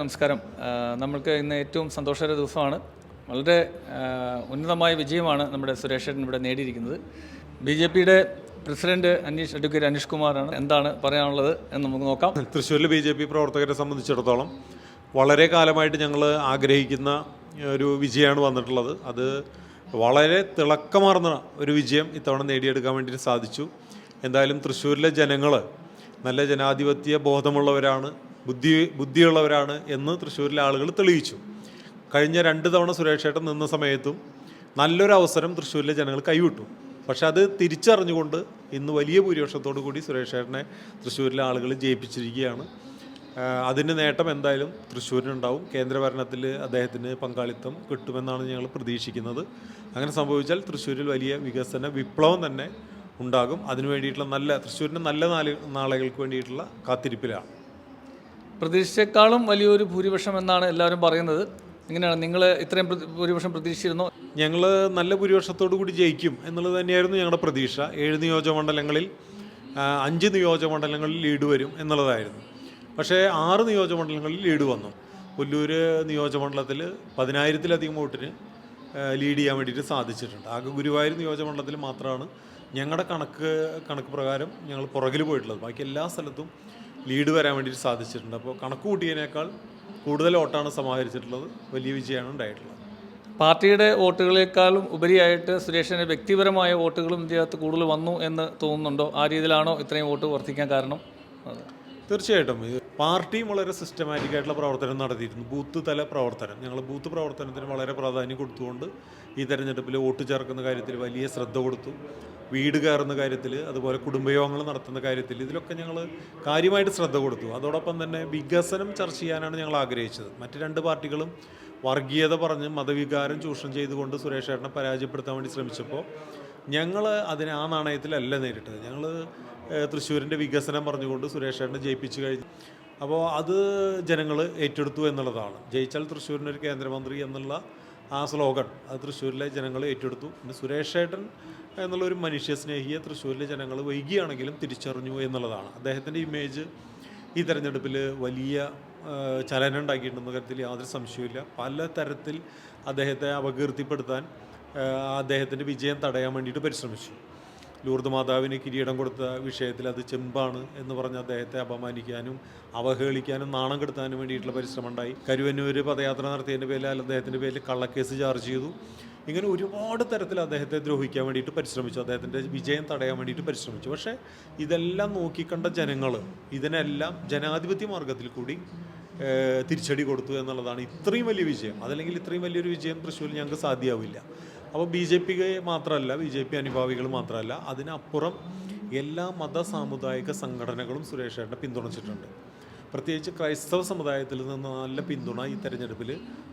നമസ്കാരം. നമ്മൾക്ക് ഇന്ന് ഏറ്റവും സന്തോഷകര ദിവസമാണ്. വളരെ ഉന്നതമായ വിജയമാണ് നമ്മുടെ സുരേഷേട്ടൻ ഇവിടെ നേടിയിരിക്കുന്നത്. BJPയുടെ പ്രസിഡന്റ് അഡ്വക്കേറ്റ് അനീഷ് കുമാറാണ്. എന്താണ് പറയാനുള്ളത് എന്ന് നമുക്ക് നോക്കാം. തൃശ്ശൂരിലെ BJP പ്രവർത്തകരെ സംബന്ധിച്ചിടത്തോളം വളരെ കാലമായിട്ട് ഞങ്ങൾ ആഗ്രഹിക്കുന്ന ഒരു വിജയമാണ് വന്നിട്ടുള്ളത്. അത് വളരെ തിളക്കമാർന്ന ഒരു വിജയം ഇത്തവണ നേടിയെടുക്കാൻ വേണ്ടിയിട്ട് സാധിച്ചു. എന്തായാലും തൃശ്ശൂരിലെ ജനങ്ങൾ നല്ല ജനാധിപത്യ ബോധമുള്ളവരാണ്, ബുദ്ധിയുള്ളവരാണ് എന്ന് തൃശ്ശൂരിലെ ആളുകൾ തെളിയിച്ചു. കഴിഞ്ഞ 2 തവണ സുരേഷേട്ടൻ നിന്ന സമയത്തും നല്ലൊരു അവസരം തൃശ്ശൂരിലെ ജനങ്ങൾ കൈവിട്ടു. പക്ഷെ അത് തിരിച്ചറിഞ്ഞുകൊണ്ട് ഇന്ന് വലിയ ഭൂരിപക്ഷത്തോടു കൂടി സുരേഷേട്ടനെ തൃശ്ശൂരിലെ ആളുകൾ ജയിപ്പിച്ചിരിക്കുകയാണ്. അതിൻ്റെ നേട്ടം എന്തായാലും തൃശ്ശൂരിനുണ്ടാവും. കേന്ദ്രഭരണത്തിൽ അദ്ദേഹത്തിന് പങ്കാളിത്തം കിട്ടുമെന്നാണ് ഞങ്ങൾ പ്രതീക്ഷിക്കുന്നത്. അങ്ങനെ സംഭവിച്ചാൽ തൃശ്ശൂരിൽ വലിയ വികസന വിപ്ലവം തന്നെ ഉണ്ടാകും. അതിനു വേണ്ടിയിട്ടുള്ള തൃശ്ശൂരിൻ്റെ നല്ല നാളുകൾക്ക് വേണ്ടിയിട്ടുള്ള കാത്തിരിപ്പിലാണ്. പ്രതീക്ഷിച്ചേക്കാളും വലിയൊരു ഭൂരിപക്ഷം എന്നാണ് എല്ലാവരും പറയുന്നത്. എങ്ങനെയാണ് നിങ്ങൾ ഇത്രയും ഭൂരിപക്ഷം പ്രതീക്ഷിച്ചിരുന്നോ? ഞങ്ങൾ നല്ല ഭൂരിപക്ഷത്തോടു കൂടി ജയിക്കും എന്നുള്ളത് തന്നെയായിരുന്നു ഞങ്ങളുടെ പ്രതീക്ഷ. 7 നിയോജകമണ്ഡലങ്ങളിൽ 5 നിയോജകമണ്ഡലങ്ങളിൽ ലീഡ് വരും എന്നുള്ളതായിരുന്നു. പക്ഷേ 6 നിയോജകമണ്ഡലങ്ങളിൽ ലീഡ് വന്നു. പുല്ലൂർ നിയോജകമണ്ഡലത്തിൽ 10,000-ലധികം വോട്ടിന് ലീഡ് ചെയ്യാൻ വേണ്ടിയിട്ട് സാധിച്ചിട്ടുണ്ട്. ആകെ ഗുരുവായൂർ നിയോജകമണ്ഡലത്തിൽ മാത്രമാണ് ഞങ്ങളുടെ കണക്ക് പ്രകാരം ഞങ്ങൾ പുറകിൽ പോയിട്ടുള്ളത്. ബാക്കി എല്ലാ സ്ഥലത്തും ലീഡ് വരാൻ വേണ്ടിയിട്ട് സാധിച്ചിട്ടുണ്ട്. അപ്പോൾ കണക്ക് കൂട്ടിയതിനേക്കാൾ കൂടുതൽ വോട്ടാണ് സമാഹരിച്ചിട്ടുള്ളത്. വലിയ വിജയമാണ് ഉണ്ടായിട്ടുള്ളത്. പാർട്ടിയുടെ വോട്ടുകളെക്കാളും ഉപരിയായിട്ട് സുരേഷിൻ്റെ വ്യക്തിപരമായ വോട്ടുകളും ഇതിനകത്ത് കൂടുതൽ വന്നു എന്ന് തോന്നുന്നുണ്ടോ? ആ രീതിയിലാണോ ഇത്രയും വോട്ട് വർദ്ധിക്കാൻ കാരണം? തീർച്ചയായിട്ടും പാർട്ടിയും വളരെ സിസ്റ്റമാറ്റിക് ആയിട്ടുള്ള പ്രവർത്തനം നടത്തിയിരുന്നു. ബൂത്ത് തല പ്രവർത്തനം, ഞങ്ങൾ ബൂത്ത് പ്രവർത്തനത്തിന് വളരെ പ്രാധാന്യം കൊടുത്തുകൊണ്ട് ഈ തെരഞ്ഞെടുപ്പിൽ വോട്ട് ചേർക്കുന്ന കാര്യത്തിൽ വലിയ ശ്രദ്ധ കൊടുത്തു. വീട് കയറുന്ന കാര്യത്തിൽ, അതുപോലെ കുടുംബയോഗങ്ങൾ നടത്തുന്ന കാര്യത്തിൽ, ഇതിലൊക്കെ ഞങ്ങൾ കാര്യമായിട്ട് ശ്രദ്ധ കൊടുത്തു. അതോടൊപ്പം തന്നെ വികസനം ചർച്ച ചെയ്യാനാണ് ഞങ്ങൾ ആഗ്രഹിച്ചത്. മറ്റ് 2 പാർട്ടികളും വർഗീയത പറഞ്ഞ് മതവികാരം ചൂഷണം ചെയ്തുകൊണ്ട് സുരേഷേട്ടനെ പരാജയപ്പെടുത്താൻ വേണ്ടി ശ്രമിച്ചപ്പോൾ ഞങ്ങൾ അതിനെ ആ നാണയത്തിലല്ല നേരിട്ടത്. ഞങ്ങൾ തൃശ്ശൂരിൻ്റെ വികസനം പറഞ്ഞുകൊണ്ട് സുരേഷേട്ടനെ ജയിപ്പിച്ചു കഴിഞ്ഞു. അപ്പോൾ അത് ജനങ്ങൾ ഏറ്റെടുത്തു എന്നുള്ളതാണ്. ജയിച്ചാൽ തൃശ്ശൂരിനൊരു കേന്ദ്രമന്ത്രി എന്നുള്ള ആ സ്ലോഗൻ അത് തൃശ്ശൂരിലെ ജനങ്ങൾ ഏറ്റെടുത്തു. പിന്നെ സുരേഷേട്ടൻ എന്നുള്ളൊരു മനുഷ്യസ്നേഹിയെ തൃശ്ശൂരിലെ ജനങ്ങൾ വൈകിയാണെങ്കിലും തിരിച്ചറിഞ്ഞു എന്നുള്ളതാണ്. അദ്ദേഹത്തിൻ്റെ ഇമേജ് ഈ തെരഞ്ഞെടുപ്പിൽ വലിയ ചലനം ഉണ്ടാക്കിയിട്ടുണ്ടെന്ന കാര്യത്തിൽ യാതൊരു സംശയവുമില്ല. പല തരത്തിൽ അദ്ദേഹത്തെ അപകീർത്തിപ്പെടുത്താൻ, അദ്ദേഹത്തിൻ്റെ വിജയം തടയാൻ വേണ്ടിയിട്ട് പരിശ്രമിച്ചു. ലൂർദ് മാതാവിന് കിരീടം കൊടുത്ത വിഷയത്തിൽ അത് ചെമ്പാണ് എന്ന് പറഞ്ഞ് അദ്ദേഹത്തെ അപമാനിക്കാനും അവഹേളിക്കാനും നാണം കെടുത്താനും വേണ്ടിയിട്ടുള്ള പരിശ്രമം ഉണ്ടായി. കരുവന്നൂർ പദയാത്ര നടത്തിയതിൻ്റെ പേരിൽ അദ്ദേഹത്തിൻ്റെ പേരിൽ കള്ളക്കേസ് ചാർജ് ചെയ്തു. ഇങ്ങനെ ഒരുപാട് തരത്തിൽ അദ്ദേഹത്തെ ദ്രോഹിക്കാൻ വേണ്ടിയിട്ട് പരിശ്രമിച്ചു, അദ്ദേഹത്തിൻ്റെ വിജയം തടയാൻ വേണ്ടിയിട്ട് പരിശ്രമിച്ചു. പക്ഷേ ഇതെല്ലാം നോക്കിക്കണ്ട ജനങ്ങൾ ഇതിനെല്ലാം ജനാധിപത്യ മാർഗത്തിൽ കൂടി തിരിച്ചടി കൊടുത്തു എന്നുള്ളതാണ് ഇത്രയും വലിയ വിജയം. അതല്ലെങ്കിൽ ഇത്രയും വലിയൊരു വിജയം തൃശ്ശൂരിൽ ഞങ്ങൾക്ക് സാധ്യമാവില്ല. അപ്പോൾ BJP മാത്രമല്ല, BJP അനുഭാവികൾ മാത്രമല്ല, അതിനപ്പുറം എല്ലാ മത സാമുദായിക സംഘടനകളും സുരേഷേട്ടനെ പിന്തുണച്ചിട്ടുണ്ട്. പ്രത്യേകിച്ച് ക്രൈസ്തവ സമുദായത്തിൽ നിന്ന് നല്ല പിന്തുണ ഈ തെരഞ്ഞെടുപ്പിൽ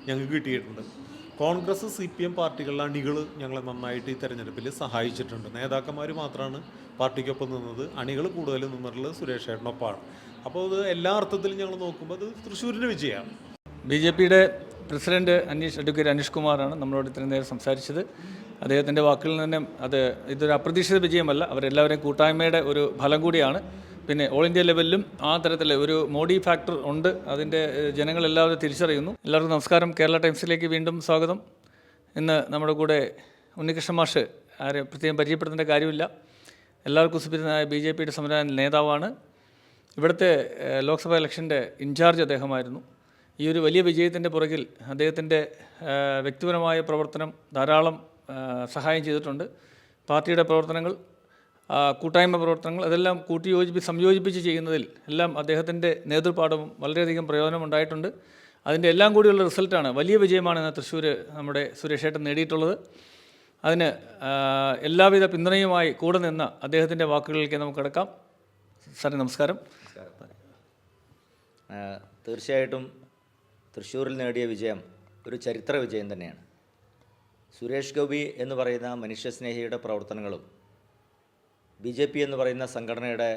ഞങ്ങൾക്ക് കിട്ടിയിട്ടുണ്ട്. കോൺഗ്രസ് CPM പാർട്ടികളുടെ അണികൾ ഞങ്ങളെ നന്നായിട്ട് ഈ തെരഞ്ഞെടുപ്പിൽ സഹായിച്ചിട്ടുണ്ട്. നേതാക്കന്മാർ മാത്രമാണ് പാർട്ടിക്കൊപ്പം നിന്നത്. അണികൾ കൂടുതൽ നിന്നിട്ടുള്ളത് സുരേഷേട്ടനൊപ്പമാണ്. അപ്പോൾ അത് എല്ലാ അർത്ഥത്തിലും ഞങ്ങൾ നോക്കുമ്പോൾ അത് തൃശ്ശൂരിൻ്റെ വിജയമാണ്. BJPയുടെ പ്രസിഡന്റ് അഡ്വക്കേറ്റ് അനീഷ് കുമാറാണ് നമ്മളോട് ഇത്രയും നേരം സംസാരിച്ചത്. അദ്ദേഹത്തിൻ്റെ വാക്കുകളിൽ തന്നെ ഇതൊരു അപ്രതീക്ഷിത വിജയമല്ല, അവരെല്ലാവരെയും കൂട്ടായ്മയുടെ ഒരു ഫലം കൂടിയാണ്. പിന്നെ ഓൾ ഇന്ത്യ ലെവലിലും ആ തരത്തിൽ ഒരു മോഡി ഫാക്ടർ ഉണ്ട്. അതിൻ്റെ ജനങ്ങളെല്ലാവരും തിരിച്ചറിയുന്നു. എല്ലാവർക്കും നമസ്കാരം. കേരള ടൈംസിലേക്ക് വീണ്ടും സ്വാഗതം. ഇന്ന് നമ്മുടെ കൂടെ ഉണ്ണികൃഷ്ണൻ മാഷ്, ആരെ പ്രത്യേകം പരിചയപ്പെടുത്തേണ്ട കാര്യമില്ല, എല്ലാവർക്കും സുപരിചിതനായ BJPയുടെ സംവിധാന നേതാവാണ്. ഇവിടുത്തെ ലോക്സഭാ ഇലക്ഷൻ്റെ ഇൻചാർജ് അദ്ദേഹമായിരുന്നു. ഈ ഒരു വലിയ വിജയത്തിൻ്റെ പുറകിൽ അദ്ദേഹത്തിൻ്റെ വ്യക്തിപരമായ പ്രവർത്തനം ധാരാളം സഹായം ചെയ്തിട്ടുണ്ട്. പാർട്ടിയുടെ പ്രവർത്തനങ്ങൾ, കൂട്ടായ്മ പ്രവർത്തനങ്ങൾ, അതെല്ലാം സംയോജിപ്പിച്ച് ചെയ്യുന്നതിൽ എല്ലാം അദ്ദേഹത്തിൻ്റെ നേതൃപാഠവും വളരെയധികം പ്രയോജനമുണ്ടായിട്ടുണ്ട്. അതിൻ്റെ എല്ലാം കൂടിയുള്ള റിസൾട്ടാണ്, വലിയ വിജയമാണ് ഇന്ന് തൃശ്ശൂർ നമ്മുടെ സുരേഷേട്ടൻ നേടിയിട്ടുള്ളത്. അതിന് എല്ലാവിധ പിന്തുണയുമായി കൂടെ നിന്ന അദ്ദേഹത്തിൻ്റെ വാക്കുകളിലേക്ക് നമുക്ക് കിടക്കാം. സാറേ നമസ്കാരം. തീർച്ചയായിട്ടും തൃശ്ശൂരിൽ നേടിയ വിജയം ഒരു ചരിത്ര വിജയം തന്നെയാണ്. സുരേഷ് ഗോപി എന്ന് പറയുന്ന മനുഷ്യസ്നേഹിയുടെ പ്രവർത്തനങ്ങളും BJP എന്ന് പറയുന്ന സംഘടനയുടെ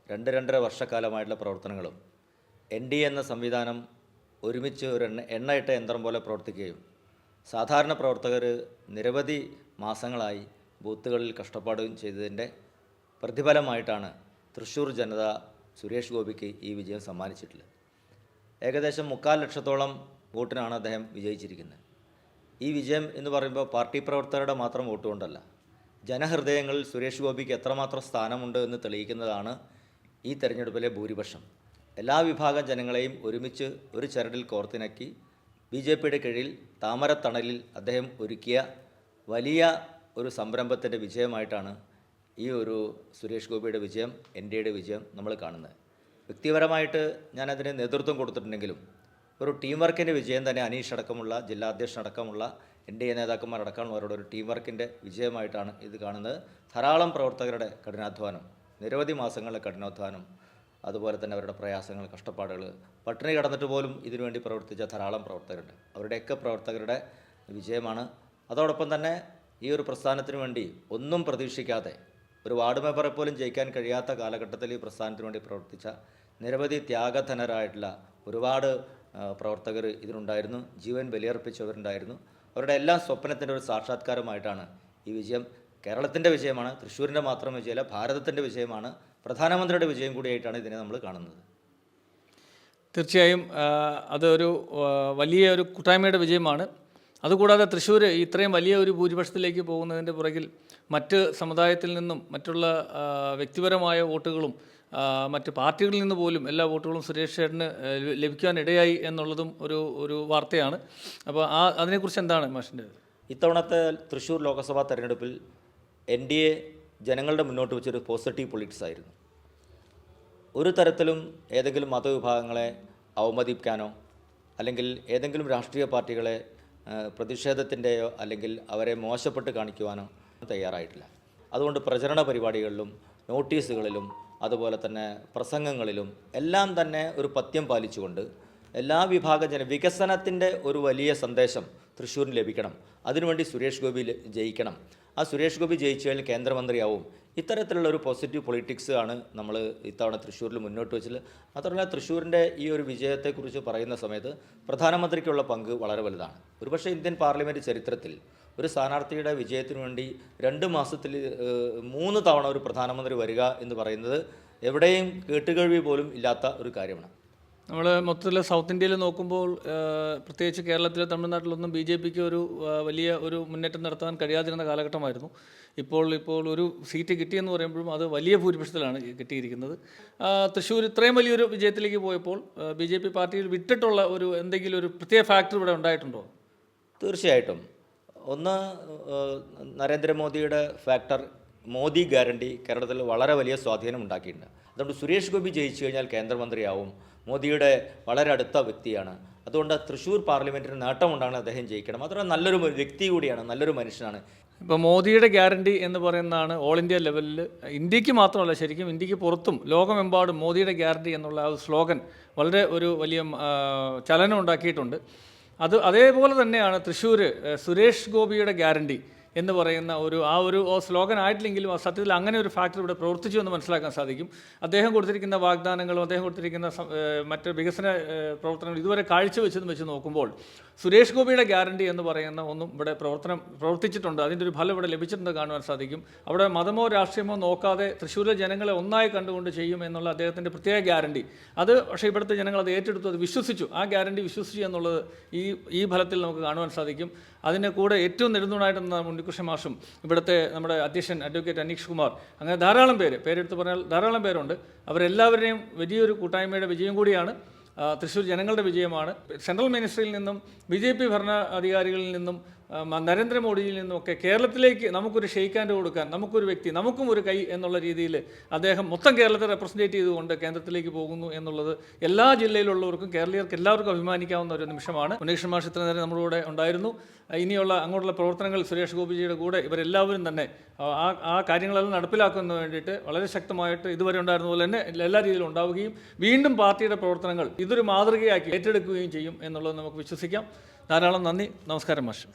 2-2.5 വർഷക്കാലമായിട്ടുള്ള പ്രവർത്തനങ്ങളും NDA എന്ന സംവിധാനം ഒരുമിച്ച് ഒരു എണ്ണയിട്ട യന്ത്രം പോലെ പ്രവർത്തിക്കുകയും സാധാരണ പ്രവർത്തകർ നിരവധി മാസങ്ങളായി ബൂത്തുകളിൽ കഷ്ടപ്പാടുകയും ചെയ്തതിൻ്റെ പ്രതിഫലമായിട്ടാണ് തൃശ്ശൂർ ജനത സുരേഷ് ഗോപിക്ക് ഈ വിജയം സമ്മാനിച്ചിട്ടുള്ളത്. ഏകദേശം 3,00,000 വോട്ടിനാണ് അദ്ദേഹം വിജയിച്ചിരിക്കുന്നത്. ഈ വിജയം എന്ന് പറയുമ്പോൾ പാർട്ടി പ്രവർത്തകരുടെ മാത്രം വോട്ട് കൊണ്ടല്ല, ജനഹൃദയങ്ങളിൽ സുരേഷ് ഗോപിക്ക് എത്രമാത്രം സ്ഥാനമുണ്ട് എന്ന് തെളിയിക്കുന്നതാണ് ഈ തെരഞ്ഞെടുപ്പിലെ ഭൂരിപക്ഷം. എല്ലാ വിഭാഗം ജനങ്ങളെയും ഒരുമിച്ച് ഒരു ചരടിൽ കോർത്തിണക്കി BJPയുടെ കീഴിൽ താമരത്തണലിൽ അദ്ദേഹം ഒരുക്കിയ വലിയ ഒരു സംരംഭത്തിൻ്റെ വിജയമായിട്ടാണ് ഈ ഒരു സുരേഷ് ഗോപിയുടെ വിജയം, NDAയുടെ വിജയം നമ്മൾ കാണുന്നത്. വ്യക്തിപരമായിട്ട് ഞാനതിന് നേതൃത്വം കൊടുത്തിട്ടുണ്ടെങ്കിലും ഒരു ടീം വർക്കിൻ്റെ വിജയം തന്നെ അനീഷ് അടക്കമുള്ള ജില്ലാ അധ്യക്ഷനടക്കമുള്ള NDA നേതാക്കന്മാരടക്കമുള്ളവരുടെ ഒരു ടീം വർക്കിൻ്റെ വിജയമായിട്ടാണ് ഇത് കാണുന്നത്. ധാരാളം പ്രവർത്തകരുടെ കഠിനാധ്വാനം, നിരവധി മാസങ്ങളുടെ കഠിനാധ്വാനം, അതുപോലെ തന്നെ അവരുടെ പ്രയാസങ്ങൾ, കഷ്ടപ്പാടുകൾ, പട്ടിണി കിടന്നിട്ട് പോലും ഇതിനുവേണ്ടി പ്രവർത്തിച്ച ധാരാളം പ്രവർത്തകരുണ്ട്. അവരുടെയൊക്കെ പ്രവർത്തകരുടെ വിജയമാണ്. അതോടൊപ്പം തന്നെ ഈ ഒരു പ്രസ്ഥാനത്തിന് വേണ്ടി ഒന്നും പ്രതീക്ഷിക്കാതെ ഒരു വാർഡ് മെമ്പറെ പോലും ജയിക്കാൻ കഴിയാത്ത കാലഘട്ടത്തിൽ ഈ പ്രസ്ഥാനത്തിന് വേണ്ടി പ്രവർത്തിച്ച നിരവധി ത്യാഗധനരായിട്ടുള്ള ഒരുപാട് പ്രവർത്തകർ ഇതിനുണ്ടായിരുന്നു. ജീവൻ ബലിയർപ്പിച്ചവരുണ്ടായിരുന്നു. അവരുടെ എല്ലാ സ്വപ്നത്തിൻ്റെ ഒരു സാക്ഷാത്കാരമായിട്ടാണ് ഈ വിജയം. കേരളത്തിൻ്റെ വിജയമാണ്, തൃശ്ശൂരിൻ്റെ മാത്രം വിജയമല്ല, ഭാരതത്തിൻ്റെ വിജയമാണ്, പ്രധാനമന്ത്രിയുടെ വിജയം കൂടിയായിട്ടാണ് ഇതിനെ നമ്മൾ കാണുന്നത്. തീർച്ചയായും അതൊരു വലിയ ഒരു കൂട്ടായ്മയുടെ വിജയമാണ്. അതുകൂടാതെ തൃശ്ശൂർ ഇത്രയും വലിയ ഒരു ഭൂരിപക്ഷത്തിലേക്ക് പോകുന്നതിൻ്റെ പുറകിൽ മറ്റ് സമുദായത്തിൽ നിന്നും മറ്റുള്ള വ്യക്തിപരമായ വോട്ടുകളും മറ്റ് പാർട്ടികളിൽ നിന്ന് പോലും എല്ലാ വോട്ടുകളും സുരേഷ് ചേട്ടന് ലഭിക്കാനിടയായി എന്നുള്ളതും ഒരു വാർത്തയാണ്. അപ്പോൾ അതിനെക്കുറിച്ച് എന്താണ് മാഷിൻ്റെ? ഇത്തവണത്തെ തൃശ്ശൂർ ലോക്സഭാ തെരഞ്ഞെടുപ്പിൽ NDA ജനങ്ങളുടെ മുന്നോട്ട് വെച്ചൊരു പോസിറ്റീവ് പൊളിറ്റിക്സ് ആയിരുന്നു. ഒരു തരത്തിലും ഏതെങ്കിലും മതവിഭാഗങ്ങളെ അവമതിക്കാനോ അല്ലെങ്കിൽ ഏതെങ്കിലും രാഷ്ട്രീയ പാർട്ടികളെ പ്രതിഷേധത്തിൻ്റെയോ അല്ലെങ്കിൽ അവരെ മോശപ്പെട്ട് കാണിക്കുവാനോ തയ്യാറായിട്ടില്ല. അതുകൊണ്ട് പ്രചരണ പരിപാടികളിലും നോട്ടീസുകളിലും അതുപോലെ തന്നെ പ്രസംഗങ്ങളിലും എല്ലാം തന്നെ ഒരു പഥ്യം പാലിച്ചുകൊണ്ട് എല്ലാ വിഭാഗം വികസനത്തിൻ്റെ ഒരു വലിയ സന്ദേശം തൃശ്ശൂരിന് ലഭിക്കണം. അതിനുവേണ്ടി സുരേഷ് ഗോപി ജയിക്കണം. ആ സുരേഷ് ഗോപി ജയിച്ചു കഴിഞ്ഞാൽ കേന്ദ്രമന്ത്രിയാവും. ഇത്തരത്തിലുള്ള ഒരു പോസിറ്റീവ് പൊളിറ്റിക്സ് ആണ് നമ്മൾ ഇത്തവണ തൃശ്ശൂരിൽ മുന്നോട്ട് വെച്ചത്. മാത്രമല്ല തൃശ്ശൂരിൻ്റെ ഈ ഒരു വിജയത്തെക്കുറിച്ച് പറയുന്ന സമയത്ത് പ്രധാനമന്ത്രിക്കുള്ള പങ്ക് വളരെ വലുതാണ്. ഒരുപക്ഷെ ഇന്ത്യൻ പാർലമെൻറ്റ് ചരിത്രത്തിൽ ഒരു സ്ഥാനാർത്ഥിയുടെ വിജയത്തിനു വേണ്ടി 2 മാസത്തിൽ 3 തവണ ഒരു പ്രധാനമന്ത്രി വരിക എന്ന് പറയുന്നത് എവിടെയും കേട്ടുകേഴ്വി പോലും ഇല്ലാത്ത ഒരു കാര്യമാണ്. നമ്മൾ മൊത്തത്തിൽ സൗത്ത് ഇന്ത്യയിൽ നോക്കുമ്പോൾ പ്രത്യേകിച്ച് കേരളത്തിലെ തമിഴ്നാട്ടിലൊന്നും BJPക്ക് ഒരു വലിയ ഒരു മുന്നേറ്റം നടത്താൻ കഴിയാതിരുന്ന കാലഘട്ടമായിരുന്നു. ഇപ്പോൾ ഒരു സീറ്റ് കിട്ടിയെന്ന് പറയുമ്പോഴും അത് വലിയ ഭൂരിപക്ഷത്തിലാണ് കിട്ടിയിരിക്കുന്നത്. തൃശ്ശൂർ ഇത്രയും വലിയൊരു വിജയത്തിലേക്ക് പോയപ്പോൾ BJP പാർട്ടിയിൽ വിട്ടിട്ടുള്ള എന്തെങ്കിലും ഒരു പ്രത്യേക ഫാക്ടർ ഇവിടെ ഉണ്ടായിട്ടുണ്ടോ? തീർച്ചയായിട്ടും. ഒന്ന്, നരേന്ദ്രമോദിയുടെ ഫാക്ടർ, മോദി ഗ്യാരണ്ടി കേരളത്തിൽ വളരെ വലിയ സ്വാധീനം ഉണ്ടാക്കിയിട്ടുണ്ട്. അതുകൊണ്ട് സുരേഷ് ഗോപി ജയിച്ചു കഴിഞ്ഞാൽ കേന്ദ്രമന്ത്രിയാവും. മോദിയുടെ വളരെ അടുത്ത വ്യക്തിയാണ്. അതുകൊണ്ട് തൃശ്ശൂർ പാർലമെൻറ്റിന് നേട്ടമുണ്ടാണ്, അദ്ദേഹം ജയിക്കണം. മാത്രമല്ല നല്ലൊരു വ്യക്തി കൂടിയാണ്, നല്ലൊരു മനുഷ്യനാണ്. ഇപ്പോൾ മോദിയുടെ ഗ്യാരണ്ടി എന്ന് പറയുന്നതാണ് ഓൾ ഇന്ത്യ ലെവലിൽ, ഇന്ത്യക്ക് മാത്രമല്ല ശരിക്കും ഇന്ത്യക്ക് പുറത്തും ലോകമെമ്പാടും മോദിയുടെ ഗ്യാരണ്ടി എന്നുള്ള ആ സ്ലോഗൻ വളരെ ഒരു വലിയ ചലനം ഉണ്ടാക്കിയിട്ടുണ്ട്. അതേപോലെ തന്നെയാണ് തൃശ്ശൂർ സുരേഷ് ഗോപിയുടെ ഗ്യാരണ്ടി എന്ന് പറയുന്ന ഒരു സ്ലോഗൻ ആയിട്ടില്ലെങ്കിലും സത്യത്തിൽ അങ്ങനെ ഒരു ഫാക്ടർ ഇവിടെ പ്രവർത്തിച്ചു എന്ന് മനസ്സിലാക്കാൻ സാധിക്കും. അദ്ദേഹം കൊടുത്തിരിക്കുന്ന വാഗ്ദാനങ്ങളും അദ്ദേഹം കൊടുത്തിരിക്കുന്ന മറ്റ് വികസന പ്രവർത്തനങ്ങൾ ഇതുവരെ കാഴ്ചവെച്ചെന്ന് വെച്ച് നോക്കുമ്പോൾ സുരേഷ് ഗോപിയുടെ ഗ്യാരണ്ടി എന്ന് പറയുന്ന ഒന്നും ഇവിടെ പ്രവർത്തിച്ചിട്ടുണ്ട്. അതിൻ്റെ ഒരു ഫലം ഇവിടെ ലഭിച്ചിട്ടുണ്ട് കാണുവാൻ സാധിക്കും. അവിടെ മതമോ രാഷ്ട്രീയമോ നോക്കാതെ തൃശ്ശൂരിലെ ജനങ്ങളെ ഒന്നായി കണ്ടുകൊണ്ട് ചെയ്യും എന്നുള്ള അദ്ദേഹത്തിൻ്റെ പ്രത്യേക ഗ്യാരണ്ടി, അത് പക്ഷേ ഇവിടുത്തെ ജനങ്ങൾ അത് ഏറ്റെടുത്തു, അത് വിശ്വസിച്ചു. ആ ഗ്യാരണ്ടി വിശ്വസിച്ചു എന്നുള്ളത് ഈ ഫലത്തിൽ നമുക്ക് കാണുവാൻ സാധിക്കും. അതിന് കൂടെ ഏറ്റവും നെടുന്തൂണായിട്ട് ഉണ്ണികൃഷ്ണൻ മാഷും ഇവിടുത്തെ നമ്മുടെ അധ്യക്ഷൻ അഡ്വക്കേറ്റ് അനീഷ് കുമാർ, അങ്ങനെ ധാരാളം പേരെടുത്ത് പറഞ്ഞാൽ ധാരാളം പേരുണ്ട്. അവരെല്ലാവരുടെയും വലിയൊരു കൂട്ടായ്മയുടെ വിജയം കൂടിയാണ്. തൃശ്ശൂർ ജനങ്ങളുടെ വിജയമാണ്. സെൻട്രൽ മിനിസ്ട്രിയിൽ നിന്നും BJP ഭരണ അധികാരികളിൽ നിന്നും നരേന്ദ്രമോദിയിൽ നിന്നുമൊക്കെ കേരളത്തിലേക്ക് നമുക്കൊരു ഷെയ്ക്ക് ഹാൻഡ് കൊടുക്കാൻ, നമുക്കൊരു വ്യക്തി, നമുക്കും ഒരു കൈ എന്നുള്ള രീതിയിൽ അദ്ദേഹം മൊത്തം കേരളത്തെ റെപ്രസെൻറ്റേറ്റ് ചെയ്തുകൊണ്ട് കേന്ദ്രത്തിലേക്ക് പോകുന്നു എന്നുള്ളത് എല്ലാ ജില്ലയിലുള്ളവർക്കും കേരളീയർക്ക് എല്ലാവർക്കും അഭിമാനിക്കാവുന്ന ഒരു നിമിഷമാണ്. ഉണ്ണികൃഷ്ണൻ മാഷ് ഇത്ര നേരം നമ്മുടെ കൂടെ ഉണ്ടായിരുന്നു. ഇനിയുള്ള അങ്ങോട്ടുള്ള പ്രവർത്തനങ്ങൾ സുരേഷ് ഗോപിജിയുടെ കൂടെ ഇവരെല്ലാവരും തന്നെ ആ കാര്യങ്ങളെല്ലാം നടപ്പിലാക്കുന്നതിന് വേണ്ടിയിട്ട് വളരെ ശക്തമായിട്ട് ഇതുവരെ ഉണ്ടായിരുന്ന പോലെ തന്നെ എല്ലാ രീതിയിലും ഉണ്ടാവുകയും വീണ്ടും പാർട്ടിയുടെ പ്രവർത്തനങ്ങൾ ഇതൊരു മാതൃകയാക്കി ഏറ്റെടുക്കുകയും ചെയ്യും എന്നുള്ളത് നമുക്ക് വിശ്വസിക്കാം. ധാരാളം നന്ദി. നമസ്കാരം മാഷ്.